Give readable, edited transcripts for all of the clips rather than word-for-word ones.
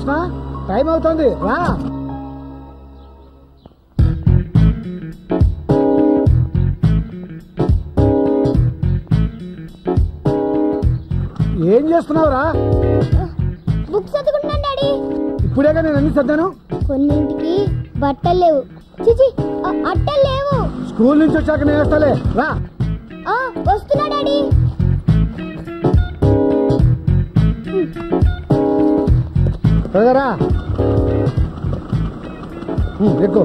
Krishna time అవుతుంది రా. ఏం చేస్తున్నావురా? బుక్స్ చదువుకుంటున్నాను డాడీ. ఇప్పుడేగా నేను అన్ని చదివాను. కొన్నింటికి బట్టలు లేవు. చిచి అట్టలు లేవు. స్కూల్ నుంచి వచ్చాక నేను వేస్తాలే రా. వస్తున్నా డాడీ. రా ఎక్కువ.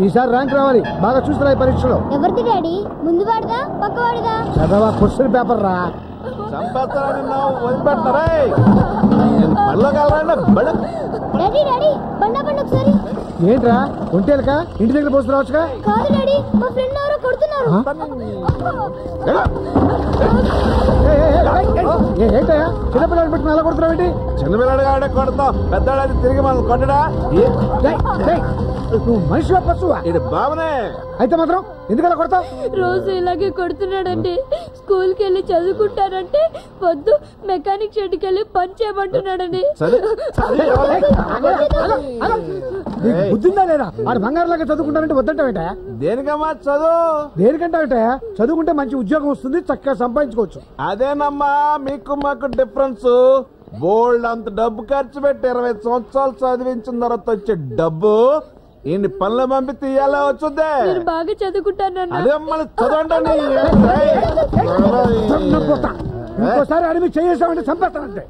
ఈసారి ర్యాంక్ రావాలి. బాగా చూస్తున్నా ఈ పరీక్షలో. ఎవరిది డాడీ? ముందు వాడిదా పక్కవాడిదా? చదవా క్వశ్చన్ పేపర్ రా. డాడీ డాడీ బండా బండి ఒకసారి. ఏంట్రా ఒంటేలక ఇంటి దగ్గర పోసుకురావచ్చుగా? కాదు డాడీ మా ఫ్రెండ్ ఎవరో కొడుతున్నారు. ఏంటయ్యా చిన్నపిల్లలు పెట్టుకుని ఎలా కొడుతున్నావు ఏంటి? చిన్నపిల్లడు కాబట్టి కొడతావు, పెద్దవాడు తిరిగి మనం కొట్టడా? నువ్వు మనిషి పశువా? ఇది బాబునే. అయితే మాత్రం ఎందుకలా కొడతావు? రోజు ఇలాగే కొడుతున్నాడండి. స్కూల్ కి వెళ్ళి చదువుకుంటానంటే వద్దు, మెకానిక్ షెడ్కి వెళ్ళి పని చేయమంటున్నాడండి. బుద్ధిందా లేదా? వాడు బంగారులాగా చదువుకుంటానంటే వద్దంటావేట? దేనికమ్మా చదువు? దేనికంటావేట? చదువుకుంటే మంచి ఉద్యోగం వస్తుంది, చక్కగా సంపాదించుకోవచ్చు. అదేనమ్మా మీకు మాకు డిఫరెన్స్. బోల్డ్ అంత డబ్బు ఖర్చు పెట్టి 20 సంవత్సరాలు చదివించిన తర్వాత వచ్చే డబ్బు ఇన్ని పనులు పంపి తీయాలా వచ్చుద్దే? బాగా చదువుకుంటానన్నా. అదే మళ్ళీ చదవండి. ఇంకోసారి అడిగి చేసామంటే చంపేస్తానంటే.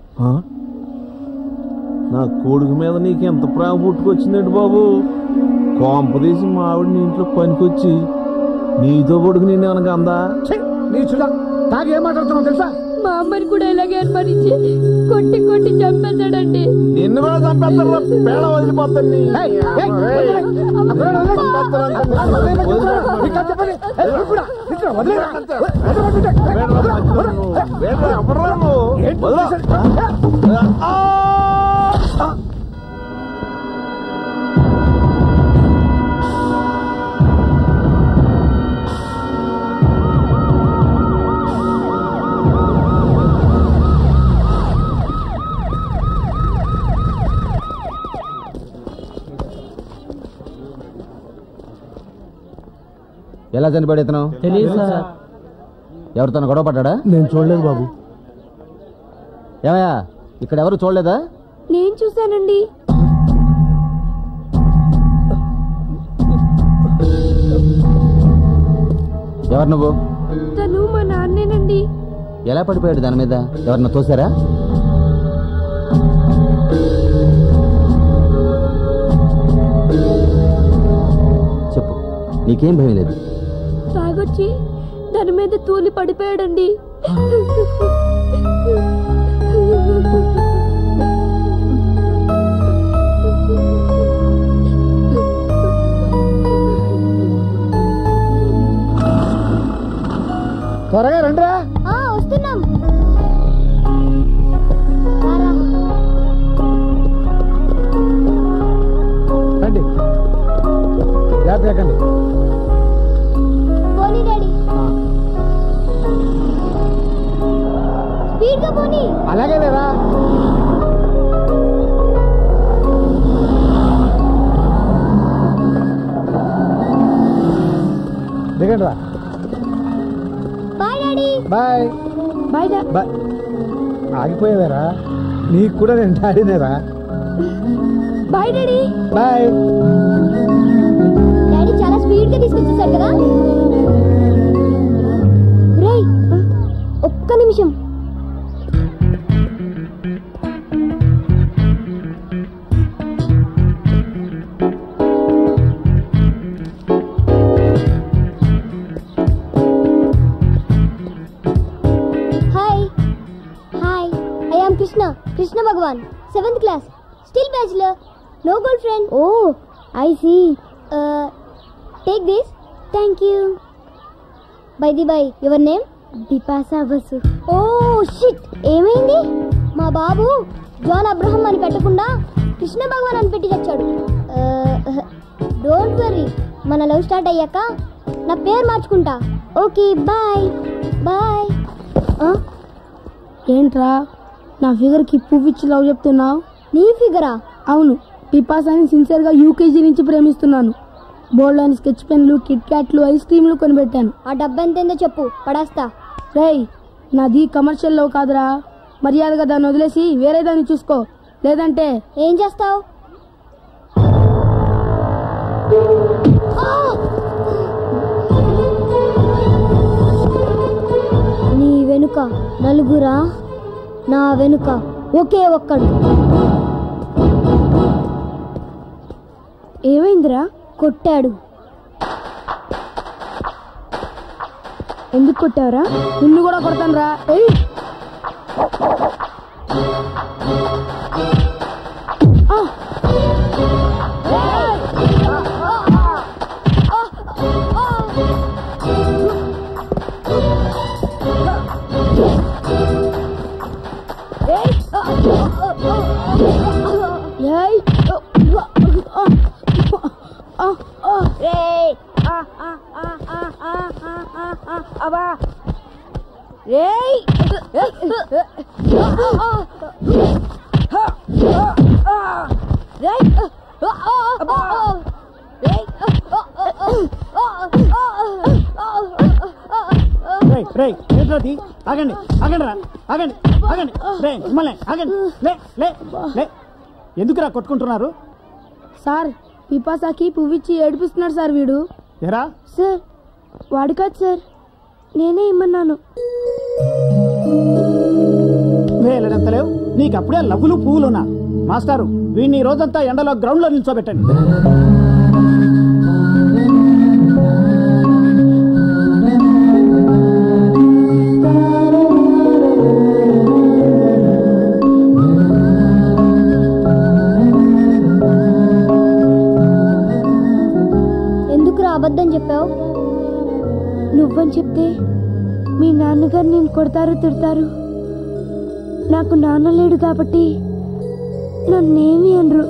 నా కొడుకు మీద నీకు ఎంత ప్రేమ పుట్టుకొచ్చిందండి బాబు? కోంప తీసి మా ఆవిడ నీ ఇంట్లో పనికొచ్చి నీతో కొడుకు నేను ఏమనగా అందా? నీ చూడ తాగి ఏం మాట్లాడుతున్నావు తెలుసా? మా అమ్మని కూడా ఇలాగే అనుమానించి కొట్టి కొట్టి చంపేశాడండి. నిన్ను కూడా చంపేస్తాను, పేడ వదిలిపోతాను. ఎలా చనిపోయాడు ఇతను? ఎవరితో గొడవ పడ్డా? నేను చూడలేదు బాబు. ఏమయ్యా ఇక్కడ ఎవరు చూడలేదా? నేను చూశానండి. ఎవరు నువ్వు? తను మా నాన్నేనండి. ఎలా పడిపోయాడు దాని మీద? ఎవరన్నా తోసారా? చెప్పు, నీకేం భయం లేదు? తాగొచ్చి దాని మీద తూలి పడిపోయాడండి. త్వరగా రండిరా. వస్తున్నాం. రండి, జాగ్రత్తగా. పోనీ డాడీ, స్పీడ్ గా పోనీ. అలాగే లేదా? దిగండి రా. Bye daddy. Bye bye bye. ఆగిపోయేవారా? నీకు కూడా నేను డాడీనేరా. Bye daddy. బాయ్. డాడీ చాలా స్పీడ్ గా తీసుకొచ్చేసారు కదా. రేయ్ ఒక్క నిమిషం. Krishna Bhagwan, 7th class, still bachelor, no girlfriend. Oh, I see. Take this. Thank you. By the by, your name? Bipasa Basu. Oh shit, ఏమైంది? మా బాబు జాన్ అబ్రహం అని పెట్టకుండా కృష్ణ భగవాన్ అని పెట్టి తెచ్చాడు. డోంట్ వరీ, మన లవ్ స్టార్ట్ అయ్యాక నా పేరు మార్చుకుంటా. Okay bye bye. ఏంట్రా నా ఫిగర్ కి పువ్వు ఇచ్చి లవ్ చెప్తున్నావు? నీ ఫిగరా? అవును, పిపాసాని సిన్సియర్ గా యూకేజీ నుంచి ప్రేమిస్తున్నాను. బోర్డు అని స్కెచ్ పెన్లు, కిట్ క్యాట్లు, ఐస్ క్రీమ్లు కొనిపెట్టాను. ఆ డబ్బు ఎంతైందో చెప్పు, పడేస్తా. రేయ్, నాది కమర్షియల్ లవ్ కాదురా. మర్యాదగా దాన్ని వదిలేసి వేరే దాన్ని చూసుకో, లేదంటే ఏం చేస్తావు? నీ వెనుక నలుగురా, నా వెనుక ఒకే ఒక్కడు. ఏమైందిరా? కొట్టాడు. ఎందుకు కొట్టావురా? నిన్ను కూడా కొడతాను రా. ఆగండి ఆగండి రా, ఆగండి ఆగండి, మిమ్మల్ని ఆగండి. లే లే లే, ఎందుకురా కొట్టుకుంటున్నారు? సార్, పిపాసాకి పువ్విచ్చి ఏడిపిస్తున్నాడు సార్ వీడు. ఎరా సార్, వాడు కాదు సార్, నేనే ఇమ్మన్నాను. లేవు, నీకు అప్పుడే లవ్వులు పువ్వులున్నా. మాస్టారు, వీడిని రోజంతా ఎండలో గ్రౌండ్ లో నిల్చోబెట్టండి. ఎందుకురా అబద్ధం చెప్పావు? నువ్వని చెప్తే మీ నాన్నగారు నేను కొడతారు, తిడతారు. నాకు నాన్న లేడు కాబట్టి నన్నేమి అనరు.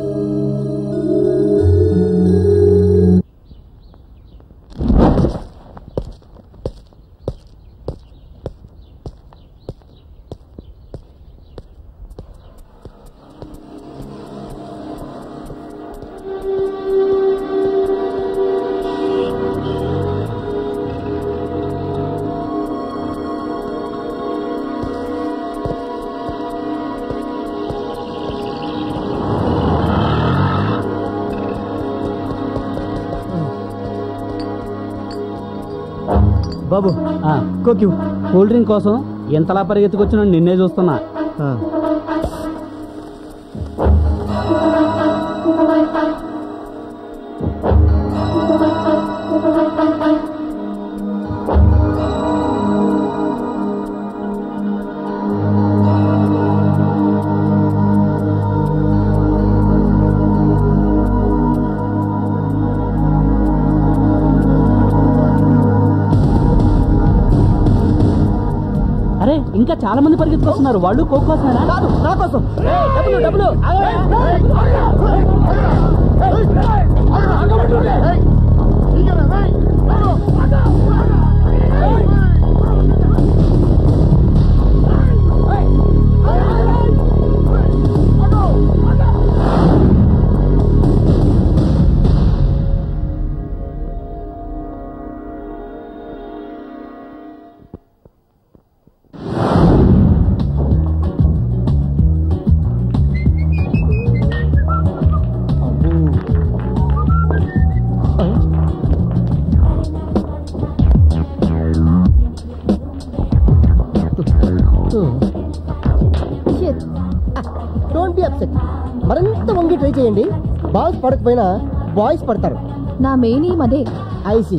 బాబు, కోక్యూ కూల్ డ్రింక్ కోసం ఎంతలా పరిగెత్తుకొచ్చినా నిన్నే చూస్తున్నా. అరే, ఇంకా చాలా మంది పరిగెత్తుకొస్తున్నారు. వాళ్ళు కోక్ కోసమేనా? కాదు, నా కోసం. డబ్బులు డబ్బులు. Don't be upset. మరింత వంగి ట్రై చేయండి. బాల్స్ పడకపోయినా బాయ్స్ పడతారు. నా మెయిన్ ఈ మదే. ఐసి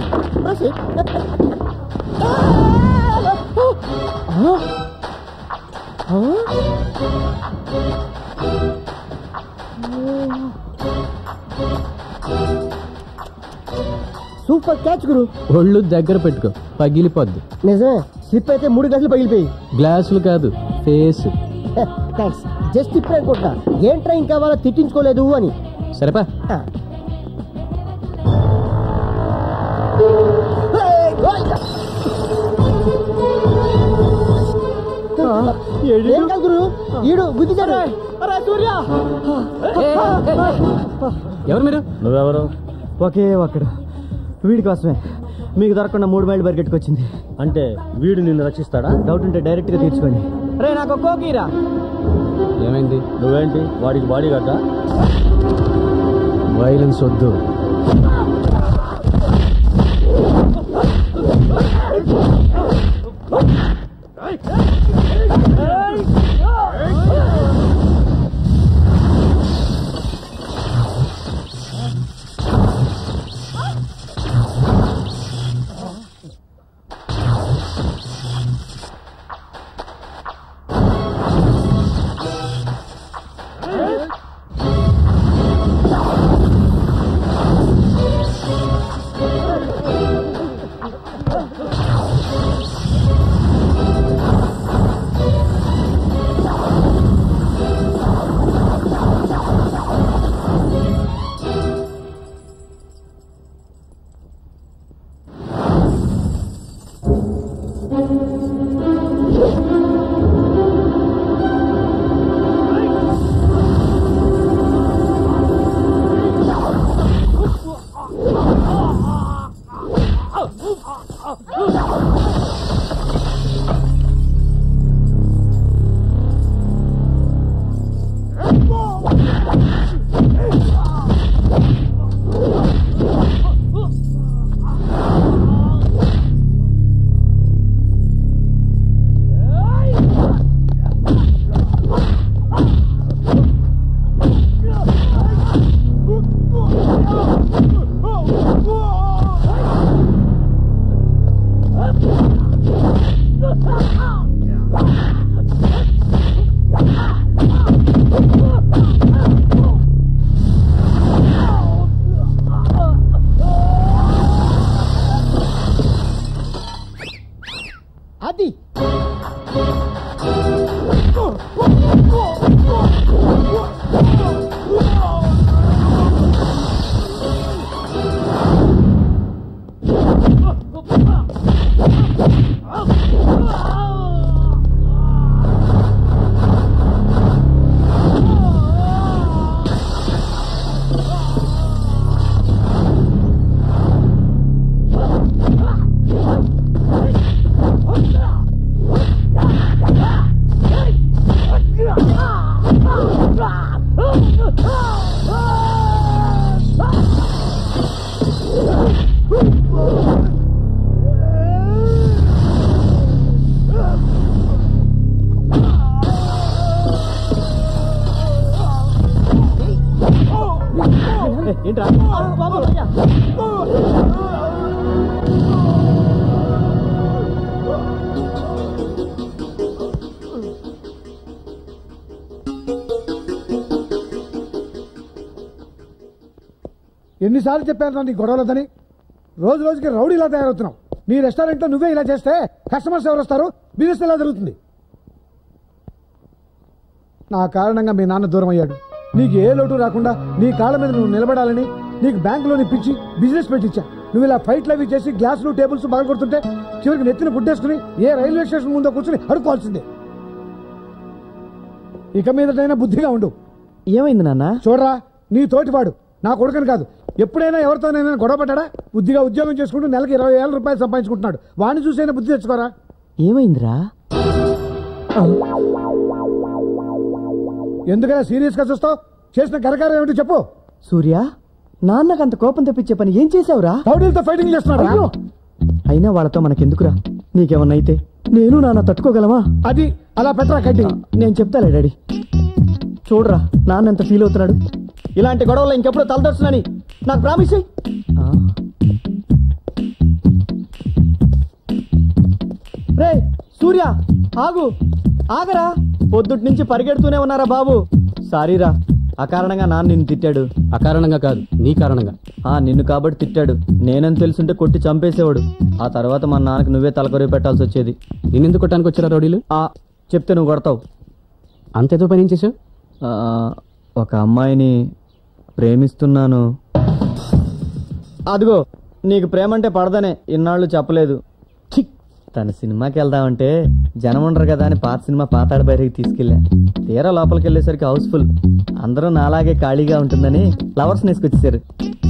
సూపర్ క్యాచ్ గురు. ఒళ్ళు దగ్గర పెట్టుకో, పగిలిపోద్ది. నిజమే, స్లిప్ అయితే 3 గంటలు పగిలిపోయి. గ్లాసులు కాదు, ఫేస్. థ్యాంక్స్. జస్ట్ ఇప్పుడు అనుకుంటా ఏం ట్రైన్ కావాలో తిట్టించుకోలేదు అని. సరేపా. ఏం కాదు గురు, ఈడు గుద్దిచాడు. సూర్య ఎవరు మీరు? నువ్వెవరు? ఒకే ఒక్కడు వీడి కోసమే మీకు దొరకకుండా 3 మైళ్ళు పరిగెట్టుకొచ్చింది. అంటే వీడు నిన్ను రక్షిస్తాడా? డౌట్ ఉంటే డైరెక్ట్ గా తీర్చుకోండి. రే నాకు కోకీరా. ఏమైంది? నువ్వేంటి వాడికి బాడీ గార్డా? వైలెన్స్ వద్దు. అది ఏంట్రా? ఎన్నిసార్లు చెప్పాను నీ గొడవలదని? రోజు రోజుకి రౌడీ ఇలా తయారవుతున్నావు. నీ రెస్టారెంట్లో నువ్వే ఇలా చేస్తే కస్టమర్స్ ఎవరు వస్తారు? బిజినెస్ ఎలా జరుగుతుంది? నా కారణంగా మీ నాన్న దూరం అయ్యాడు. నీకు ఏ లోటు రాకుండా నీ కాళ్ళ మీద నువ్వు నిలబడాలని నీకు బ్యాంకులోని పిచ్చి బిజినెస్ పెట్టించా. నువ్వు ఇలా ఫైట్లు అవి చేసి గ్లాసులు టేబుల్స్ బాగా కొడుతుంటే చివరికి నెత్తిన గుడ్డేసుకుని ఏ రైల్వే స్టేషన్ ముందో కూర్చుని అడుకోవాల్సిందే. ఇక మీదటైనా బుద్ధిగా ఉండు. ఏమైంది నాన్న? చూడరా, నీ తోటివాడు నా కొడుకని కాదు, ఎప్పుడైనా ఎవరితోనైనా గొడవ పడ్డా బుద్ధిగా ఉద్యోగం చేసుకుంటూ నెలకి 20,000 రూపాయలు సంపాదించుకుంటున్నాడు. వాడిని చూసైనా బుద్ధి తెచ్చుకోరా. ఏమైందిరా? ఎందుకైనా సీరియస్ గా చూస్తావు? చేసిన కరకారం ఏమిటో చెప్పు. సూర్య, నాన్నకంత కోపం తెప్పించే పని ఏం చేసావురా? రౌడీలతో ఫైటింగ్ చేస్తున్నాడు. అయినా వాళ్ళతో మనకెందుకురా? నీకేమన్నా అయితే నేను నాన్న తట్టుకోగలమా? అది అలా పెట్టరా కట్టి. నేను చెప్తాలే డాడీ. చూడరా నాన్న ఎంత ఫీల్ అవుతున్నాడు. ఇలాంటి గొడవలో ఇంకెప్పుడు తలదొచ్చునని నాకు ప్రామిస్ చెయ్యి. రే సూర్య, ఆగు, ఆగరా. పొద్దుటి నుంచి పరిగెడుతూనే ఉన్నారా బాబు? సారీరా, అకారణంగా నాన్న నిన్ను తిట్టాడు. అకారణంగా కాదు, నీ కారణంగా. నిన్ను కాబట్టి తిట్టాడు. నేనని తెలుసుంటే కొట్టి చంపేసేవాడు. ఆ తర్వాత మా నాన్నకు నువ్వే తలకొరి పెట్టాల్సి వచ్చేది. నిన్నెందుకు కొట్టడానికి వచ్చారా రౌడీలు? చెప్తే నువ్వు కొడతావు. అంతేతో పని ఏం చేసావు? ఒక అమ్మాయిని ప్రేమిస్తున్నాను. అదిగో, నీకు ప్రేమంటే పడదనే ఇన్నాళ్ళు చెప్పలేదు. తన సినిమాకి వెళ్దామంటే జనం ఉండరు కదా అని పాత సినిమా పాతాడ బయటకి తీసుకెళ్ళా. తీరా లోపలికి వెళ్ళేసరికి హౌస్ఫుల్. అందరూ నాలాగే ఖాళీగా ఉంటుందని ఫ్లవర్స్ నేసుకొచ్చేసారు.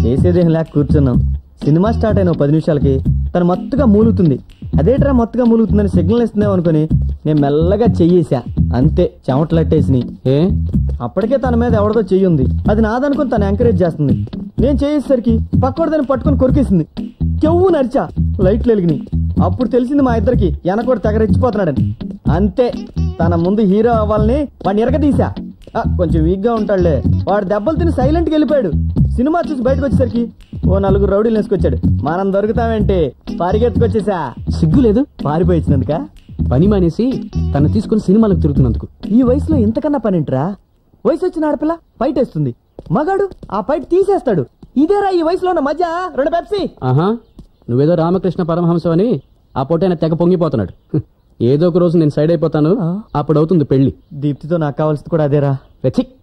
చేసేదేం లేక కూర్చున్నాం. సినిమా స్టార్ట్ అయిన 10 నిమిషాలకి తను మత్తుగా మూలుగుతుంది. అదేట్రా మత్తుగా మూలుగుతుందని సిగ్నల్ ఇస్తున్నావు అనుకుని నేను మెల్లగా చెయ్యేసా. అంతే, చెమటలట్టేసి. ఏ అప్పటికే తన మీద ఎవరిదో చెయ్యి ఉంది. అది నాదనుకుని తను ఎంకరేజ్ చేస్తుంది. నేను చేసేసరికి పక్కోడు దాన్ని పట్టుకుని కొరికేసింది. కెవ్వు నరిచా, లైట్లు వెలిగినాయి. అప్పుడు తెలిసింది మా ఇద్దరికి వెనకోడు తెగరెచ్చిపోతున్నాడని. అంతే, తన ముందు హీరో అవ్వాలని వాడిని ఎరగదీశా. కొంచెం వీక్ గా ఉంటాడులే. వాడు దెబ్బలు తిని సైలెంట్ గా వెళ్ళిపోయాడు. సినిమా చూసి బయటకు వచ్చేసరికి ఓ 4 రౌడీలు వేసుకొచ్చాడు. మనం దొరుకుతామేంటి, పరిగెత్తుకొచ్చేసా. సిగ్గు లేదు? పారిపోయి ఇచ్చినందుక పని మానేసి తను తీసుకుని సినిమాలకు తిరుగుతున్నందుకు. ఈ వయసులో ఇంతకన్నా పనింట్రా? వయసు వచ్చిన ఆడపిల్ల ఫైట్ వేస్తుంది, మగాడు ఆ ఫైట్ తీసేస్తాడు. ఇదేరా ఈ వయసులో ఉన్న మధ్య. 2 పెప్సీ. ఆహా, నువ్వేదో రామకృష్ణ పరమహంసం అని ఆ పొట్టైన తెగ పొంగిపోతున్నాడు. ఏదో ఒక రోజు నేను సైడ్ అయిపోతాను, అప్పుడు అవుతుంది పెళ్లి. దీప్తితో నాకు కావాల్సింది కూడా అదేరా. వెచ్చి